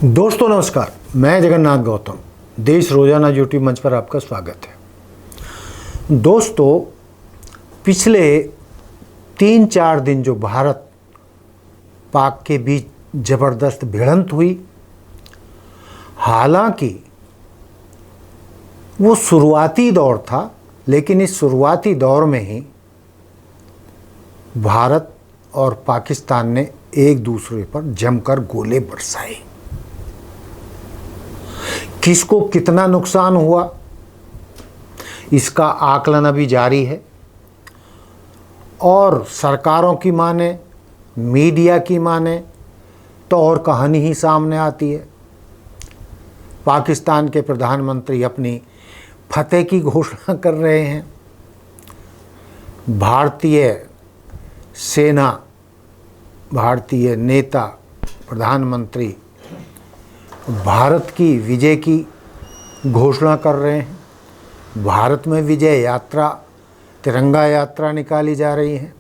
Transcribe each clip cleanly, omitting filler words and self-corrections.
दोस्तों नमस्कार, मैं जगन्नाथ गौतम। देश रोजाना यूट्यूब मंच पर आपका स्वागत है। दोस्तों, पिछले 3-4 दिन जो भारत पाक के बीच ज़बरदस्त भिड़ंत हुई, हालांकि वो शुरुआती दौर था, लेकिन इस शुरुआती दौर में ही भारत और पाकिस्तान ने एक दूसरे पर जमकर गोले बरसाए। किसको कितना नुकसान हुआ, इसका आकलन अभी जारी है। और सरकारों की माने, मीडिया की माने तो और कहानी ही सामने आती है। पाकिस्तान के प्रधानमंत्री अपनी फतेह की घोषणा कर रहे हैं। भारतीय सेना, भारतीय नेता, प्रधानमंत्री भारत की विजय की घोषणा कर रहे हैं। भारत में विजय यात्रा, तिरंगा यात्रा निकाली जा रही है।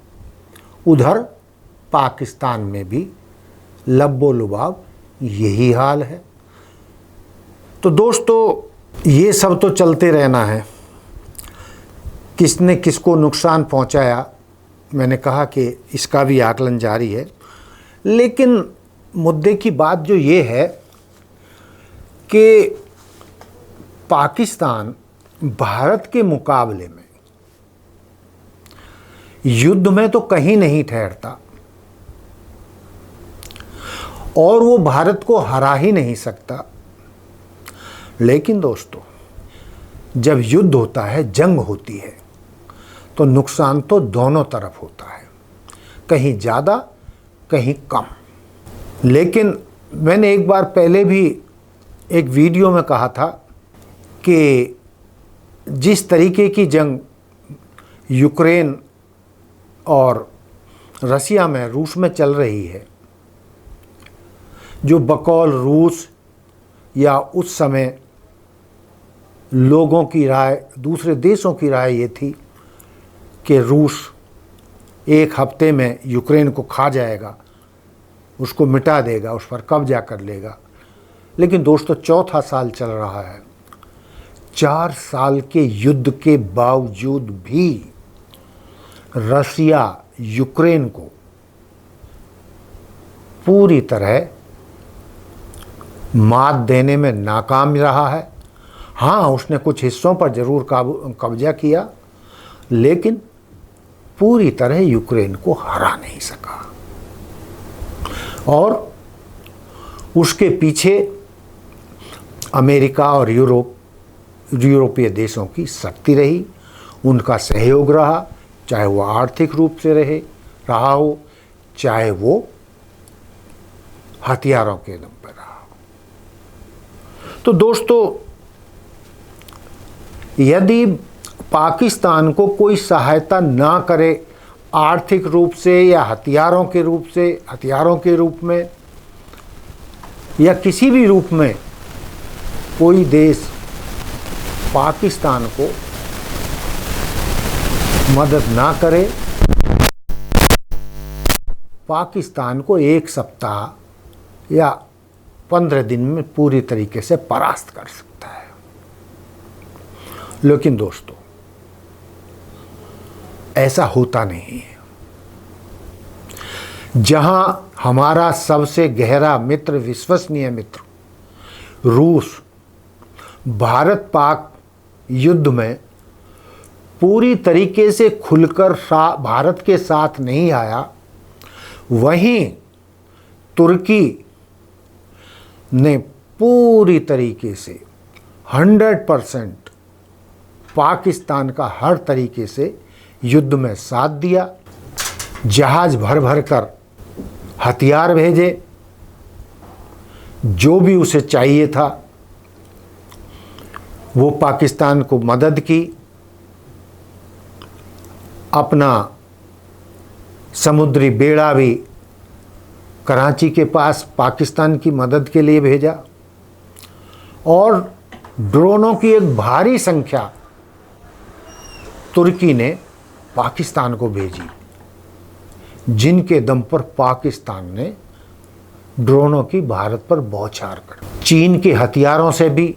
उधर पाकिस्तान में भी लब्बो लुबाब यही हाल है। तो दोस्तों, ये सब तो चलते रहना है। किसने किसको नुकसान पहुंचाया, मैंने कहा कि इसका भी आकलन जारी है। लेकिन मुद्दे की बात जो ये है कि पाकिस्तान भारत के मुकाबले में युद्ध में तो कहीं नहीं ठहरता और वो भारत को हरा ही नहीं सकता। लेकिन दोस्तों, जब युद्ध होता है, जंग होती है, तो नुकसान तो दोनों तरफ होता है, कहीं ज़्यादा कहीं कम। लेकिन मैंने एक बार पहले भी एक वीडियो में कहा था कि जिस तरीके की जंग यूक्रेन और रसिया में, रूस में चल रही है, जो बकौल रूस या उस समय लोगों की राय, दूसरे देशों की राय ये थी कि रूस एक हफ्ते में यूक्रेन को खा जाएगा, उसको मिटा देगा, उस पर कब्जा कर लेगा। लेकिन दोस्तों, चौथा साल चल रहा है। 4 साल के युद्ध के बावजूद भी रसिया यूक्रेन को पूरी तरह मात देने में नाकाम रहा है। हाँ, उसने कुछ हिस्सों पर जरूर कब्जा किया, लेकिन पूरी तरह यूक्रेन को हरा नहीं सका। और उसके पीछे अमेरिका और यूरोपीय देशों की शक्ति रही, उनका सहयोग रहा, चाहे वो आर्थिक रूप से रहा हो, चाहे वो हथियारों के दम पर रहा हो। तो दोस्तों, यदि पाकिस्तान को कोई सहायता ना करे आर्थिक रूप से या हथियारों के रूप में या किसी भी रूप में कोई देश पाकिस्तान को मदद ना करे, पाकिस्तान को 1 सप्ताह या 15 दिन में पूरी तरीके से परास्त कर सकता है। लेकिन दोस्तों, ऐसा होता नहीं है। जहां हमारा सबसे गहरा मित्र, विश्वसनीय मित्र रूस, भारत पाक युद्ध में पूरी तरीके से खुलकर भारत के साथ नहीं आया, वहीं तुर्की ने पूरी तरीके से 100% पाकिस्तान का हर तरीके से युद्ध में साथ दिया। जहाज भर भर कर हथियार भेजे, जो भी उसे चाहिए था वो पाकिस्तान को मदद की। अपना समुद्री बेड़ा भी कराची के पास पाकिस्तान की मदद के लिए भेजा और ड्रोनों की एक भारी संख्या तुर्की ने पाकिस्तान को भेजी, जिनके दम पर पाकिस्तान ने ड्रोनों की भारत पर बौछार कर। चीन के हथियारों से भी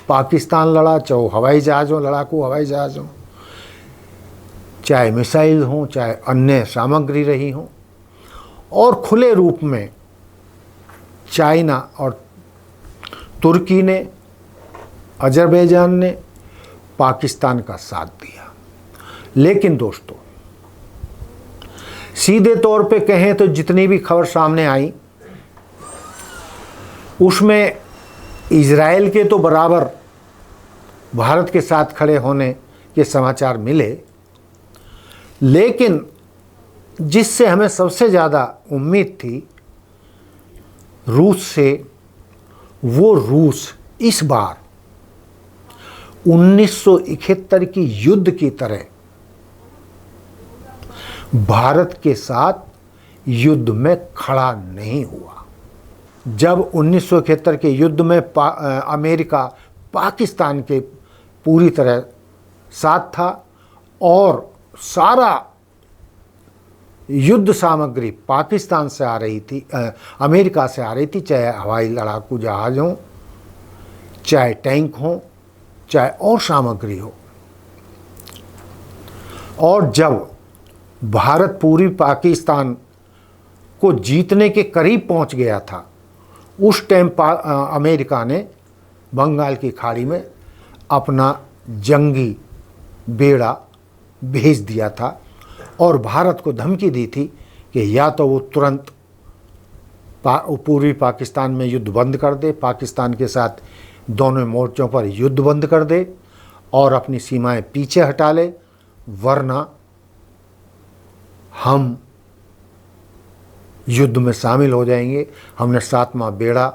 पाकिस्तान लड़ा, चाहे हवाई जहाज हो, लड़ाकू हवाई जहाज हो, चाहे मिसाइल हों, चाहे अन्य सामग्री रही हो, और खुले रूप में चाइना और तुर्की ने, अजरबैजान ने पाकिस्तान का साथ दिया। लेकिन दोस्तों, सीधे तौर पे कहें तो जितनी भी खबर सामने आई उसमें इजराइल के तो बराबर भारत के साथ खड़े होने के समाचार मिले, लेकिन जिससे हमें सबसे ज़्यादा उम्मीद थी रूस से, वो रूस इस बार 1971 की युद्ध की तरह भारत के साथ युद्ध में खड़ा नहीं हुआ। जब 1971 के युद्ध में अमेरिका पाकिस्तान के पूरी तरह साथ था और सारा युद्ध सामग्री पाकिस्तान से आ रही थी, अमेरिका से आ रही थी, चाहे हवाई लड़ाकू जहाज हों, चाहे टैंक हों, चाहे और सामग्री हो। और जब भारत पूरी पाकिस्तान को जीतने के करीब पहुंच गया था, उस टाइम अमेरिका ने बंगाल की खाड़ी में अपना जंगी बेड़ा भेज दिया था और भारत को धमकी दी थी कि या तो वो तुरंत पूर्वी पाकिस्तान में युद्ध बंद कर दे, पाकिस्तान के साथ दोनों मोर्चों पर युद्ध बंद कर दे और अपनी सीमाएं पीछे हटा ले, वरना हम युद्ध में शामिल हो जाएंगे। हमने 7वां बेड़ा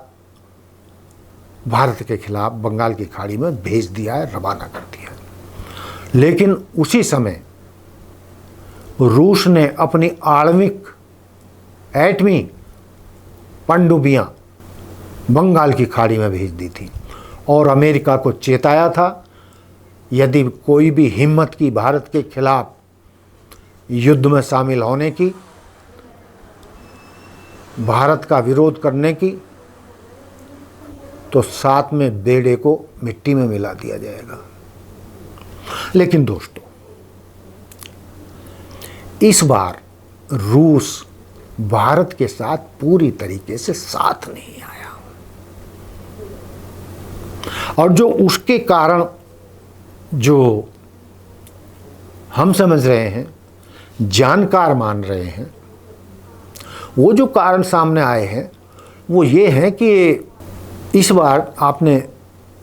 भारत के खिलाफ बंगाल की खाड़ी में भेज दिया है, रवाना कर दिया है। लेकिन उसी समय रूस ने अपनी आणविक एटमी पनडुब्बियां बंगाल की खाड़ी में भेज दी थी और अमेरिका को चेताया था, यदि कोई भी हिम्मत की भारत के खिलाफ युद्ध में शामिल होने की, भारत का विरोध करने की, तो साथ में बेड़े को मिट्टी में मिला दिया जाएगा। लेकिन दोस्तों, इस बार रूस भारत के साथ पूरी तरीके से साथ नहीं आया और जो उसके कारण जो हम समझ रहे हैं, जानकार मान रहे हैं, वो जो कारण सामने आए हैं वो ये हैं कि इस बार आपने,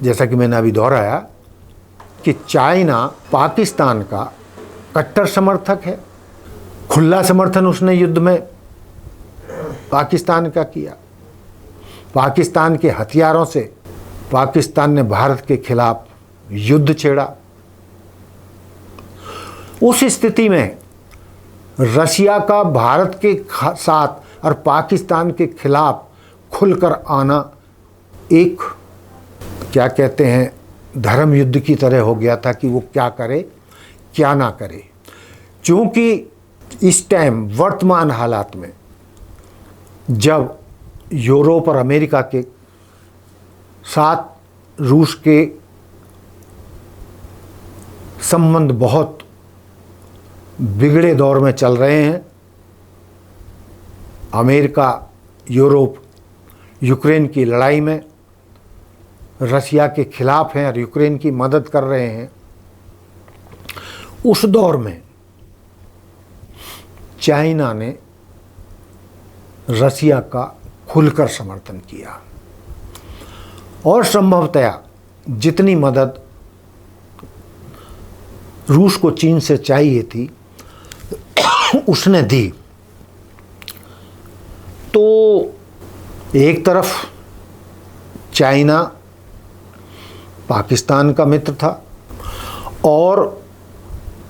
जैसा कि मैंने अभी दोहराया, कि चाइना पाकिस्तान का कट्टर समर्थक है। खुला समर्थन उसने युद्ध में पाकिस्तान का किया। पाकिस्तान के हथियारों से पाकिस्तान ने भारत के खिलाफ युद्ध छेड़ा। उस स्थिति में रशिया का भारत के साथ और पाकिस्तान के खिलाफ खुलकर आना एक, क्या कहते हैं, धर्म युद्ध की तरह हो गया था कि वो क्या करे क्या ना करे। क्योंकि इस टाइम वर्तमान हालात में जब यूरोप और अमेरिका के साथ रूस के संबंध बहुत बिगड़े दौर में चल रहे हैं, अमेरिका यूरोप यूक्रेन की लड़ाई में रशिया के खिलाफ हैं और यूक्रेन की मदद कर रहे हैं, उस दौर में चाइना ने रशिया का खुलकर समर्थन किया और संभवतया जितनी मदद रूस को चीन से चाहिए थी उसने दी। तो एक तरफ चाइना पाकिस्तान का मित्र था और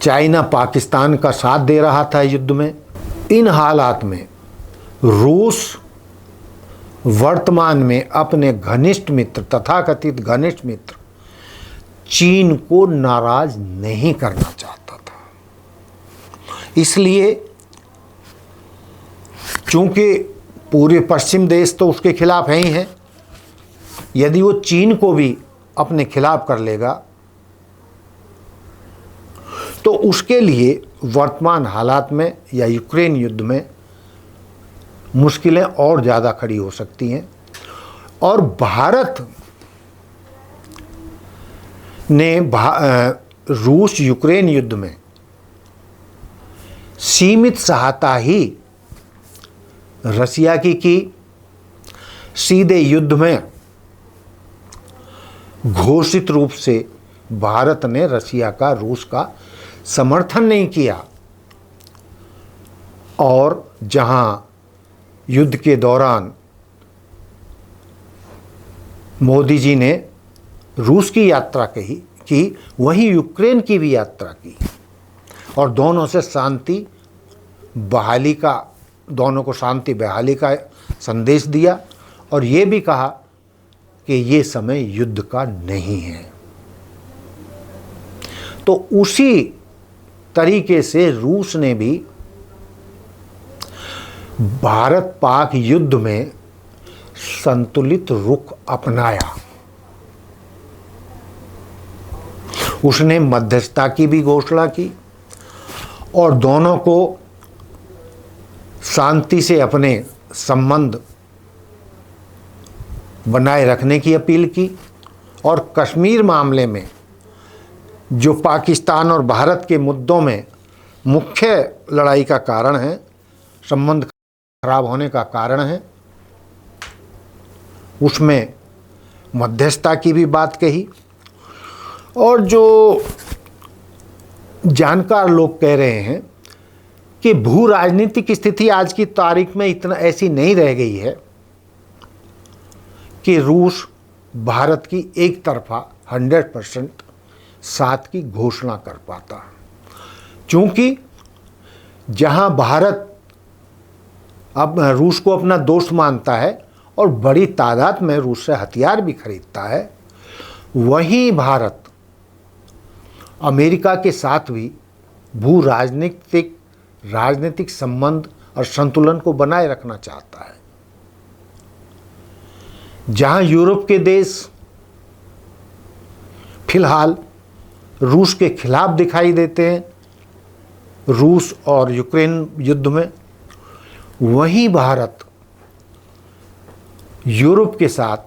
चाइना पाकिस्तान का साथ दे रहा था युद्ध में। इन हालात में रूस वर्तमान में अपने घनिष्ठ मित्र, तथाकथित घनिष्ठ मित्र चीन को नाराज नहीं करना चाहता था। इसलिए चूंकि पूरे पश्चिम देश तो उसके खिलाफ है ही हैं। यदि वो चीन को भी अपने खिलाफ कर लेगा तो उसके लिए वर्तमान हालात में या यूक्रेन युद्ध में मुश्किलें और ज़्यादा खड़ी हो सकती हैं। और भारत ने रूस यूक्रेन युद्ध में सीमित सहायता ही रसिया की सीधे युद्ध में घोषित रूप से भारत ने रसिया का, रूस का समर्थन नहीं किया। और जहां युद्ध के दौरान मोदी जी ने रूस की यात्रा की वहीं यूक्रेन की भी यात्रा की और दोनों से शांति बहाली का, दोनों को शांति बहाली का संदेश दिया और ये भी कहा कि ये समय युद्ध का नहीं है। तो उसी तरीके से रूस ने भी भारत पाक युद्ध में संतुलित रुख अपनाया। उसने मध्यस्थता की भी घोषणा की और दोनों को शांति से अपने संबंध बनाए रखने की अपील की। और कश्मीर मामले में जो पाकिस्तान और भारत के मुद्दों में मुख्य लड़ाई का कारण है, संबंध खराब होने का कारण है, उसमें मध्यस्थता की भी बात कही। और जो जानकार लोग कह रहे हैं कि भू राजनीतिक स्थिति आज की तारीख में इतना ऐसी नहीं रह गई है कि रूस भारत की एक तरफा 100% साथ की घोषणा कर पाता। क्योंकि जहां भारत अब रूस को अपना दोस्त मानता है और बड़ी तादाद में रूस से हथियार भी खरीदता है, वहीं भारत अमेरिका के साथ भी भू राजनीतिक संबंध और संतुलन को बनाए रखना चाहता है। जहां यूरोप के देश फिलहाल रूस के खिलाफ दिखाई देते हैं, रूस और यूक्रेन युद्ध में, वहीं भारत यूरोप के साथ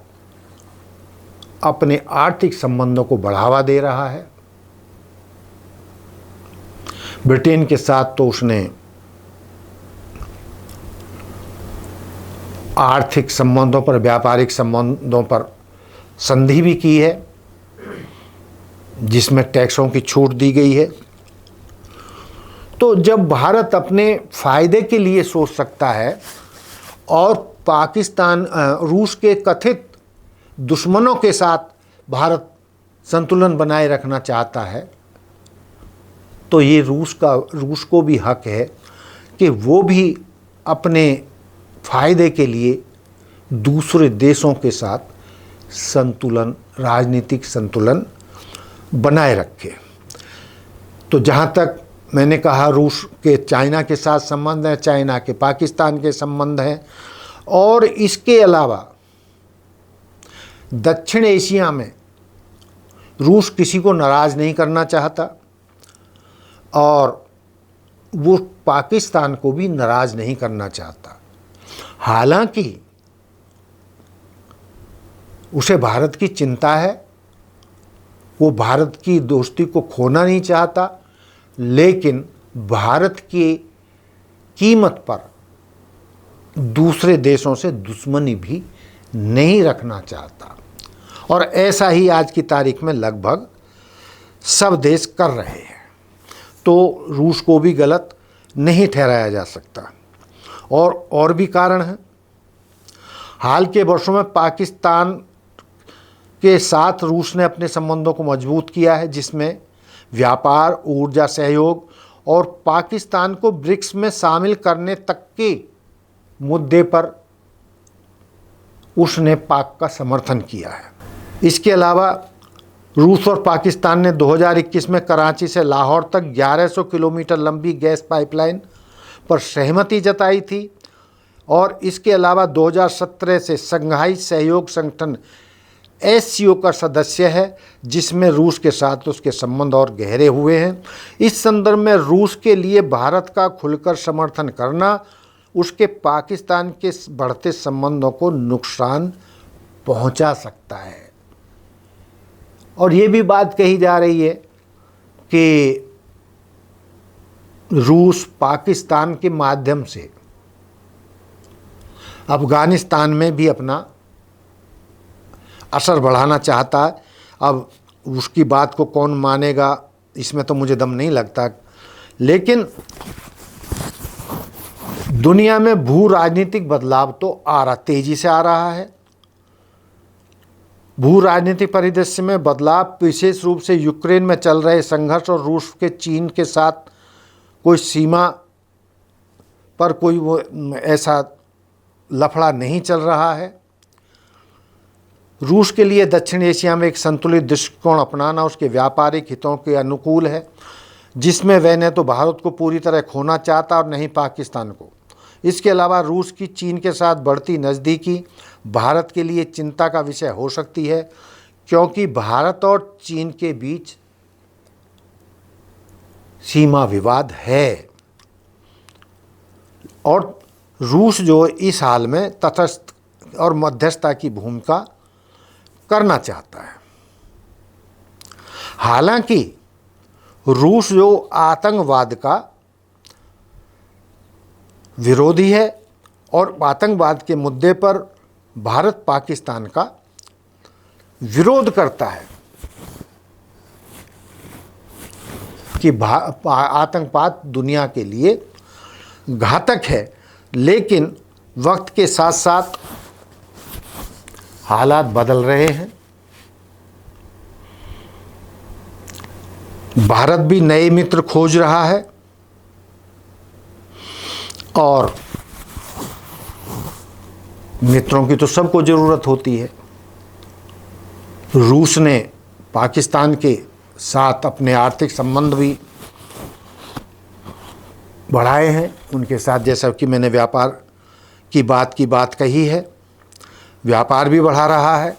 अपने आर्थिक संबंधों को बढ़ावा दे रहा है। ब्रिटेन के साथ तो उसने आर्थिक संबंधों पर, व्यापारिक संबंधों पर संधि भी की है जिसमें टैक्सों की छूट दी गई है। तो जब भारत अपने फायदे के लिए सोच सकता है और पाकिस्तान, रूस के कथित दुश्मनों के साथ भारत संतुलन बनाए रखना चाहता है, तो ये रूस को भी हक है कि वो भी अपने फायदे के लिए दूसरे देशों के साथ संतुलन, राजनीतिक संतुलन बनाए रखे। तो जहाँ तक मैंने कहा रूस के चाइना के साथ संबंध है, चाइना के पाकिस्तान के संबंध हैं, और इसके अलावा दक्षिण एशिया में रूस किसी को नाराज़ नहीं करना चाहता और वो पाकिस्तान को भी नाराज़ नहीं करना चाहता। हालांकि उसे भारत की चिंता है, वो भारत की दोस्ती को खोना नहीं चाहता, लेकिन भारत की कीमत पर दूसरे देशों से दुश्मनी भी नहीं रखना चाहता। और ऐसा ही आज की तारीख में लगभग सब देश कर रहे हैं। तो रूस को भी गलत नहीं ठहराया जा सकता। और भी कारण हैं। हाल के वर्षों में पाकिस्तान के साथ रूस ने अपने संबंधों को मजबूत किया है, जिसमें व्यापार, ऊर्जा सहयोग और पाकिस्तान को ब्रिक्स में शामिल करने तक के मुद्दे पर उसने पाक का समर्थन किया है। इसके अलावा रूस और पाकिस्तान ने 2021 में कराची से लाहौर तक 1100 किलोमीटर लंबी गैस पाइपलाइन पर सहमति जताई थी और इसके अलावा 2017 से शंघाई सहयोग संगठन SCO का सदस्य है, जिसमें रूस के साथ उसके संबंध और गहरे हुए हैं। इस संदर्भ में रूस के लिए भारत का खुलकर समर्थन करना उसके पाकिस्तान के बढ़ते संबंधों को नुकसान पहुंचा सकता है। और ये भी बात कही जा रही है कि रूस पाकिस्तान के माध्यम से अफगानिस्तान में भी अपना असर बढ़ाना चाहता है। अब उसकी बात को कौन मानेगा, इसमें तो मुझे दम नहीं लगता, लेकिन दुनिया में भू राजनीतिक बदलाव तो तेजी से आ रहा है। भू राजनीतिक परिदृश्य में बदलाव विशेष रूप से यूक्रेन में चल रहे संघर्ष और रूस के चीन के साथ कोई सीमा पर कोई वो ऐसा लफड़ा नहीं चल रहा है। रूस के लिए दक्षिण एशिया में एक संतुलित दृष्टिकोण अपनाना उसके व्यापारिक हितों के अनुकूल है, जिसमें वह न तो भारत को पूरी तरह खोना चाहता और न ही पाकिस्तान को। इसके अलावा रूस की चीन के साथ बढ़ती नज़दीकी भारत के लिए चिंता का विषय हो सकती है, क्योंकि भारत और चीन के बीच सीमा विवाद है और रूस जो इस हाल में तटस्थ और मध्यस्थता की भूमिका करना चाहता है। हालांकि रूस जो आतंकवाद का विरोधी है और आतंकवाद के मुद्दे पर भारत पाकिस्तान का विरोध करता है कि आतंकवाद दुनिया के लिए घातक है, लेकिन वक्त के साथ साथ हालात बदल रहे हैं। भारत भी नए मित्र खोज रहा है और मित्रों की तो सबको ज़रूरत होती है। रूस ने पाकिस्तान के साथ अपने आर्थिक संबंध भी बढ़ाए हैं उनके साथ, जैसा कि मैंने व्यापार की बात कही है, व्यापार भी बढ़ा रहा है।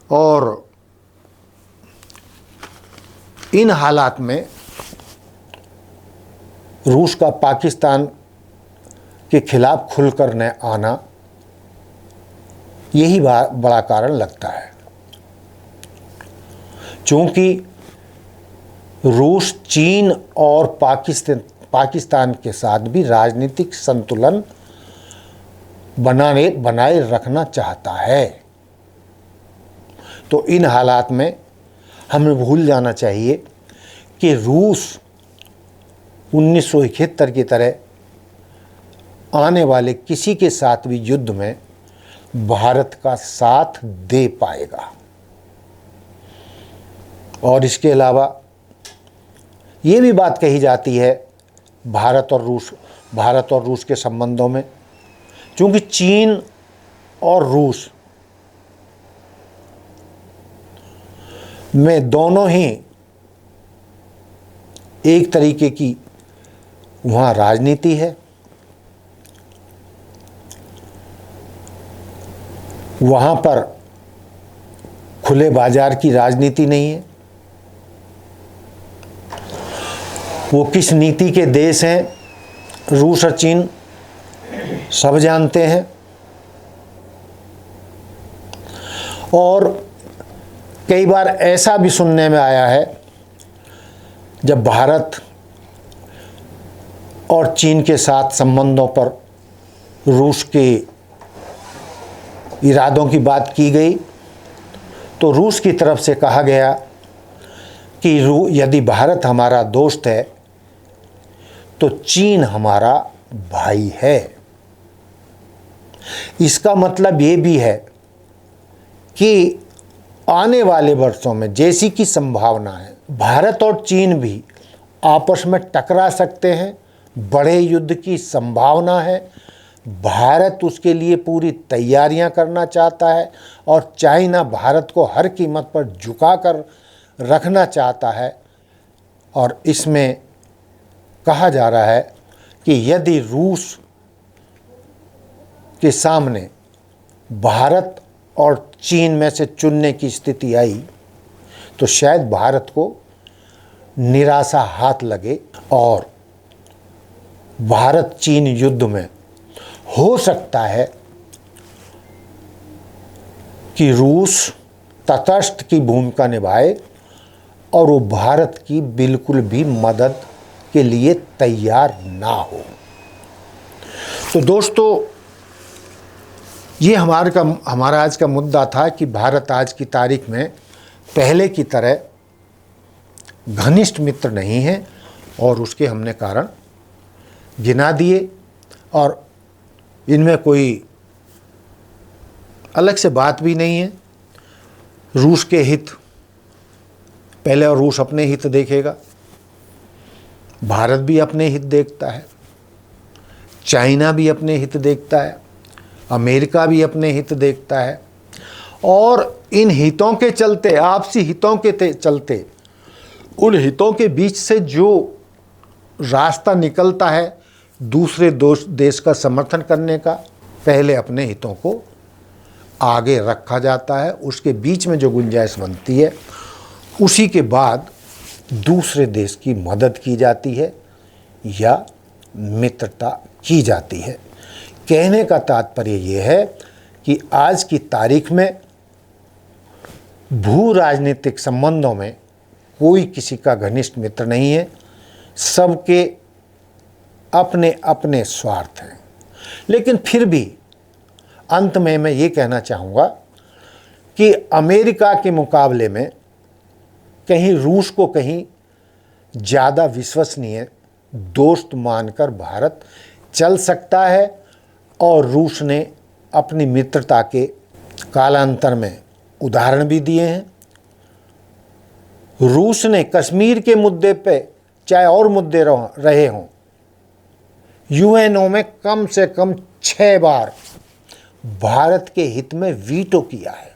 और इन हालात में रूस का पाकिस्तान के खिलाफ खुलकर न आना यही बड़ा कारण लगता है, क्योंकि रूस चीन और पाकिस्तान के साथ भी राजनीतिक संतुलन बनाए रखना चाहता है। तो इन हालात में हमें भूल जाना चाहिए कि रूस 1971 की तरह आने वाले किसी के साथ भी युद्ध में भारत का साथ दे पाएगा। और इसके अलावा ये भी बात कही जाती है भारत और रूस के संबंधों में, क्योंकि चीन और रूस में दोनों ही एक तरीके की वहाँ राजनीति है। वहाँ पर खुले बाजार की राजनीति नहीं है। वो किस नीति के देश हैं रूस और चीन सब जानते हैं। और कई बार ऐसा भी सुनने में आया है, जब भारत और चीन के साथ संबंधों पर रूस के इरादों की बात की गई, तो रूस की तरफ से कहा गया कि यदि भारत हमारा दोस्त है तो चीन हमारा भाई है। इसका मतलब ये भी है कि आने वाले वर्षों में जैसी की संभावना है, भारत और चीन भी आपस में टकरा सकते हैं। बड़े युद्ध की संभावना है। भारत उसके लिए पूरी तैयारियां करना चाहता है और चाइना भारत को हर कीमत पर झुका कर रखना चाहता है। और इसमें कहा जा रहा है कि यदि रूस के सामने भारत और चीन में से चुनने की स्थिति आई तो शायद भारत को निराशा हाथ लगे और भारत चीन युद्ध में हो सकता है कि रूस तटस्थ की भूमिका निभाए और वो भारत की बिल्कुल भी मदद के लिए तैयार ना हो। तो दोस्तों, ये हमारा आज का मुद्दा था कि भारत आज की तारीख में पहले की तरह घनिष्ठ मित्र नहीं है और उसके हमने कारण गिना दिए और इनमें कोई अलग से बात भी नहीं है। रूस के हित पहले और रूस अपने हित देखेगा, भारत भी अपने हित देखता है, चाइना भी अपने हित देखता है, अमेरिका भी अपने हित देखता है और इन हितों के चलते, आपसी हितों के चलते, उन हितों के बीच से जो रास्ता निकलता है दूसरे देश का समर्थन करने का, पहले अपने हितों को आगे रखा जाता है, उसके बीच में जो गुंजाइश बनती है उसी के बाद दूसरे देश की मदद की जाती है या मित्रता की जाती है। कहने का तात्पर्य ये है कि आज की तारीख में भू राजनीतिक संबंधों में कोई किसी का घनिष्ठ मित्र नहीं है, सबके अपने अपने स्वार्थ हैं। लेकिन फिर भी अंत में मैं ये कहना चाहूँगा कि अमेरिका के मुकाबले में कहीं रूस को कहीं ज़्यादा विश्वसनीय दोस्त मानकर भारत चल सकता है और रूस ने अपनी मित्रता के कालांतर में उदाहरण भी दिए हैं। रूस ने कश्मीर के मुद्दे पे चाहे और मुद्दे रहे हों, यूएनओ में कम से कम 6 बार भारत के हित में वीटो किया है।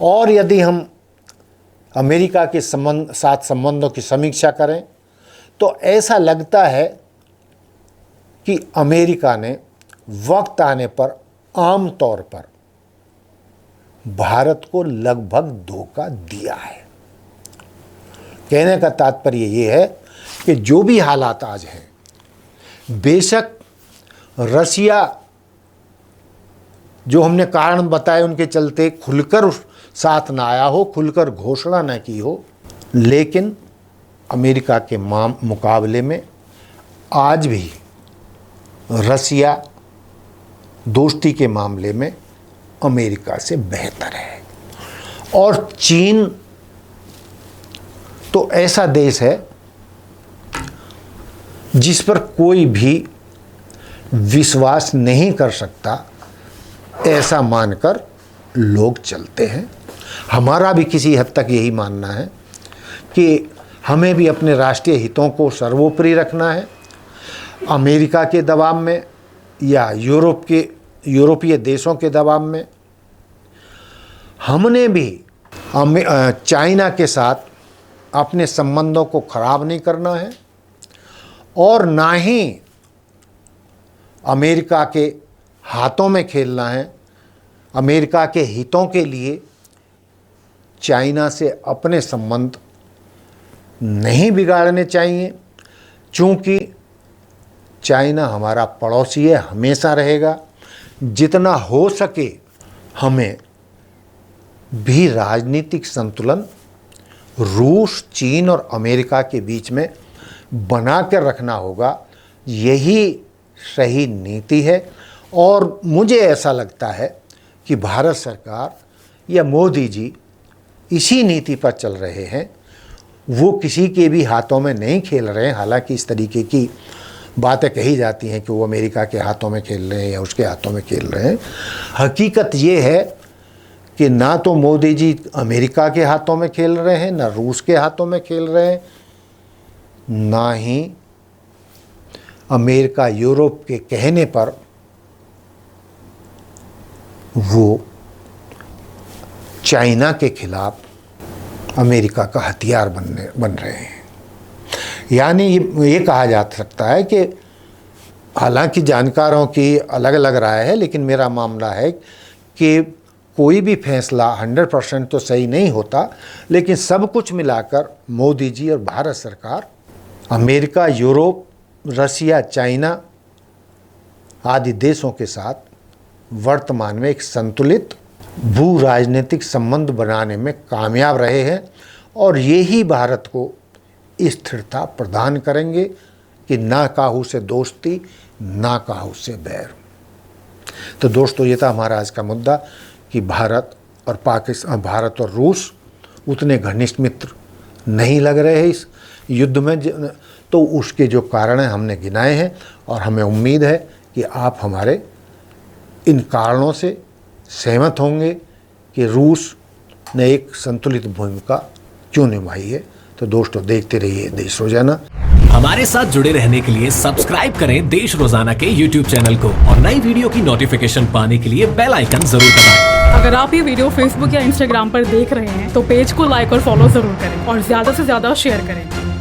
और यदि हम अमेरिका के साथ संबंधों की समीक्षा करें तो ऐसा लगता है कि अमेरिका ने वक्त आने पर आम तौर पर भारत को लगभग धोखा दिया है। कहने का तात्पर्य ये है कि जो भी हालात आज हैं, बेशक रसिया जो हमने कारण बताए उनके चलते खुलकर साथ ना आया हो, खुलकर घोषणा न की हो, लेकिन अमेरिका के मुकाबले में आज भी रसिया दोस्ती के मामले में अमेरिका से बेहतर है। और चीन तो ऐसा देश है जिस पर कोई भी विश्वास नहीं कर सकता, ऐसा मानकर लोग चलते हैं। हमारा भी किसी हद तक यही मानना है कि हमें भी अपने राष्ट्रीय हितों को सर्वोपरि रखना है। अमेरिका के दबाव में या यूरोपीय देशों के दबाव में हमने भी चाइना के साथ अपने संबंधों को खराब नहीं करना है और ना ही अमेरिका के हाथों में खेलना है। अमेरिका के हितों के लिए चाइना से अपने संबंध नहीं बिगाड़ने चाहिए, चूँकि चाइना हमारा पड़ोसी है, हमेशा रहेगा। जितना हो सके हमें भी राजनीतिक संतुलन रूस, चीन और अमेरिका के बीच में बना कर रखना होगा। यही सही नीति है और मुझे ऐसा लगता है कि भारत सरकार या मोदी जी इसी नीति पर चल रहे हैं। वो किसी के भी हाथों में नहीं खेल रहे हैं। हालांकि इस तरीके की बातें कही जाती हैं कि वो अमेरिका के हाथों में खेल रहे हैं या उसके हाथों में खेल रहे हैं। हकीकत ये है कि ना तो मोदी जी अमेरिका के हाथों में खेल रहे हैं, ना रूस के हाथों में खेल रहे हैं, ना ही अमेरिका यूरोप के कहने पर वो चाइना के खिलाफ अमेरिका का हथियार बन रहे हैं। यानी ये कहा जा सकता है कि हालांकि जानकारों की अलग अलग राय है, लेकिन मेरा मामला है कि कोई भी फैसला 100% तो सही नहीं होता, लेकिन सब कुछ मिलाकर मोदी जी और भारत सरकार अमेरिका, यूरोप, रसिया, चाइना आदि देशों के साथ वर्तमान में एक संतुलित भू राजनीतिक संबंध बनाने में कामयाब रहे हैं और ये ही भारत को स्थिरता प्रदान करेंगे कि ना काहू से दोस्ती, ना काहू से बैर। तो दोस्तों, ये था हमारा आज का मुद्दा कि भारत और रूस उतने घनिष्ठ मित्र नहीं लग रहे हैं इस युद्ध में, तो उसके जो कारण हैं हमने गिनाए हैं और हमें उम्मीद है कि आप हमारे इन कारणों से सहमत होंगे कि रूस ने एक संतुलित भूमिका क्यों निभाई है। तो दोस्तों, देखते रहिए देश रोजाना। हमारे साथ जुड़े रहने के लिए सब्सक्राइब करें देश रोजाना के YouTube चैनल को और नई वीडियो की नोटिफिकेशन पाने के लिए बेल आइकन जरूर दबाएं। अगर आप ये वीडियो Facebook या Instagram पर देख रहे हैं तो पेज को लाइक और फॉलो जरूर करें और ज्यादा से ज्यादा शेयर करें।